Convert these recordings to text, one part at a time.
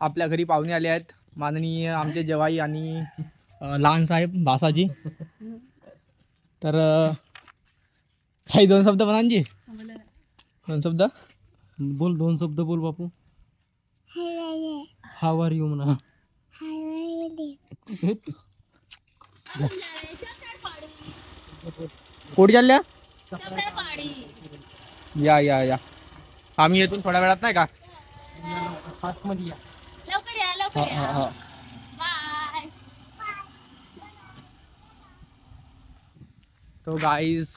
आपल्या घरी पाहुणे आले आहेत, माननीय आमचे जवाई आणि लहान साहेब भासाजी. तर काही दोन शब्द म्हणांजी. दोन शब्द बोल, 2 शब्द बोल बापू. हाव आर यू म्हणा. कोण चालल्या? या या या, आम्ही येथून थोड्या वेळात नाही का. आतमध्ये या. लवकर या, लवकर या. बाय. तो गाईज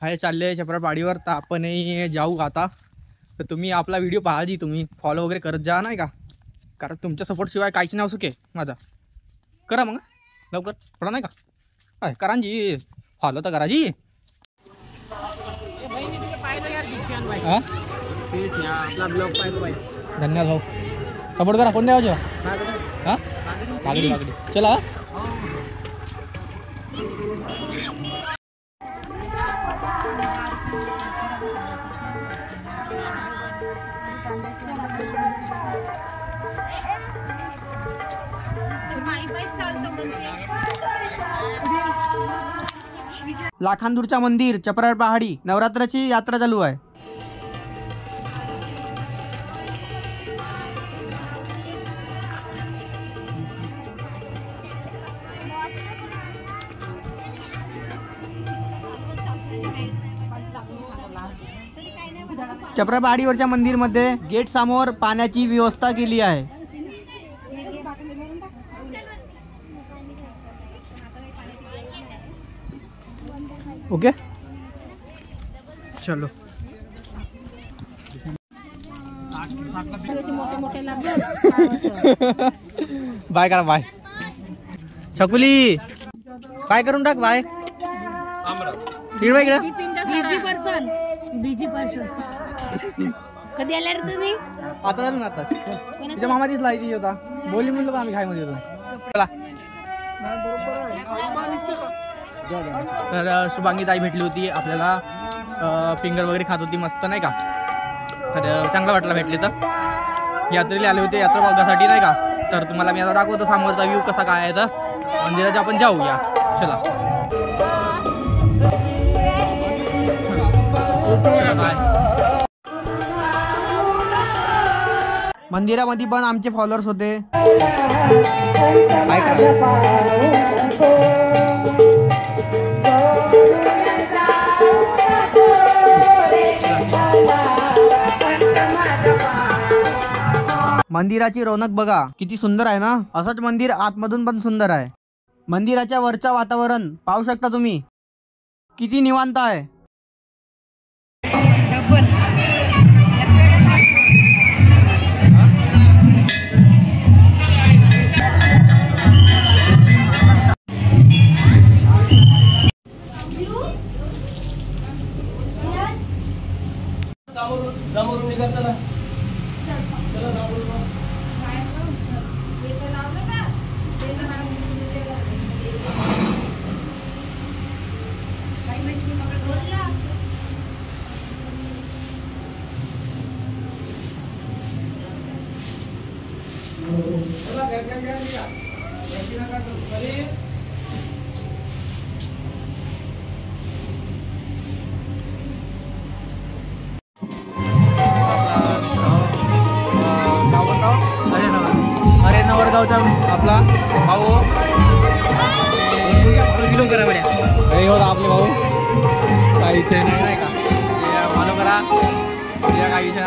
आहे चालले चपरापाडीवर. तर आपणही जाऊ आता. तर तुम्ही आपला व्हिडिओ पाहाजी, तुम्ही फॉलो वगैरे करत जा नाही का, कारण तुमच्या सपोर्ट शिवाय काहीच नाही सुके माझा. करा मग लवकर थोडा नाही का. काय करा जी, फॉलो तर करा जी. आपला ब्लॉग पाहिजे. धन्यवाद भाऊ, सपोर्ट करा. कोण द्यावं हां लागली लागली. चला लाखांदूरच्या मंदिर चपराळ पहाडी नवरात्राची यात्रा चालू आहे. चपरापहाडीवरच्या मंदिरमध्ये गेट समोर पाण्याची व्यवस्था केली आहे. ओके चलो. बाय करा बाय. छकुली बाय करून टाक बाय. इकडे बिझी पर्सन कधी आला रे तुम्ही? आता झालं ना. आता तिच्या मामाचीच लायची होता. बोली म्हणलं आम्ही खाय मध्ये होतो. चला. तर शुभांगी ताई भेटली होती आपल्याला. फिंगर वगैरे खात होती मस्त नाही का. तर चांगलं वाटलं भेटले. तर यात्रेला आले होते यात्रा बघण्यासाठी नाही का. तर तुम्हाला मी आता दाखवतो समोरचा व्ह्यू कसा काय आहे. तर मंदिराच्या आपण जाऊया. चला मंदिरामध्ये पण आमचे फॉलोअर्स होते. काय करा मंदिराची रौनक बघा किती सुंदर आहे ना. असंच मंदिर आतमधून पण सुंदर आहे. मंदिराच्या वरचं वातावरण पाहू शकता तुम्ही, किती निवांत आहे. अरे नवरगावचा आपला भाऊ किलो करा बड्या. हे होता आपले भाऊ. काही इथे नाही का. फॉलो करा. काही इथे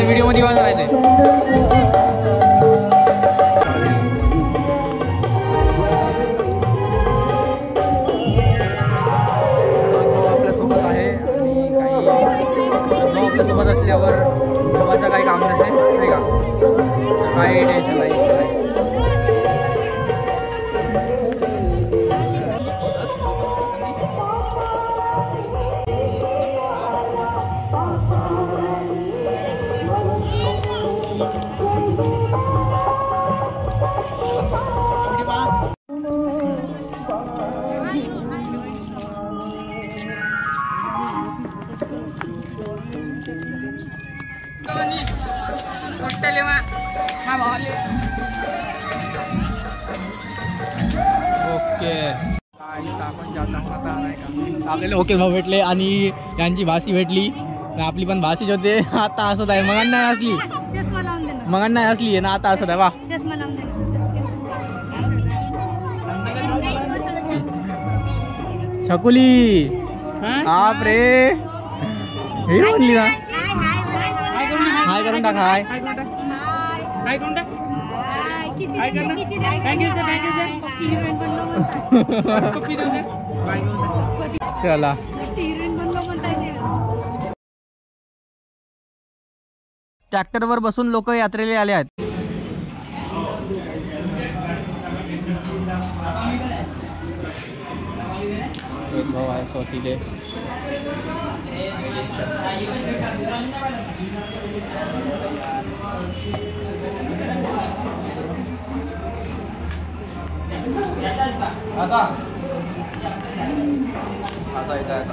व्हिडिओ मध्ये वाजवायचे. भाऊ आपल्यासोबत असल्यावर भावाचं काही काम नसेल नाही का, तर काही टेन्शन नाही. ओके आपण जात आहोत आता नाही का, आपल्याला ओके भाऊ भेटले आणि यांची भाषी भेटली, आपली पण भाषीच होते. आता असत आहे, मगान नाही असली, मगान नाही असली ना, आता असत आहे. वा छकुली आप रे हिरो बनली ना. हाय करून टाक. हाय चला ट्रॅक्टरवर बसून लोक यात्रेला आले आहेत. एक भाऊ आहे स्वतीले. आता येत आहे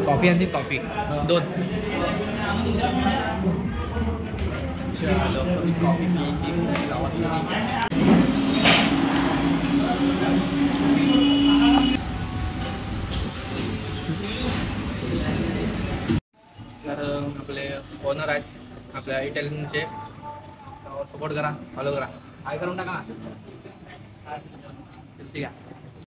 कॉफी आणि कॉफी 2. चलो कॉफी तर आपले ओनर आहेत आपल्या इटालियनचे, सपोर्ट करा, फॉलो करा, हाय करून टाका ना. ठीक आहे.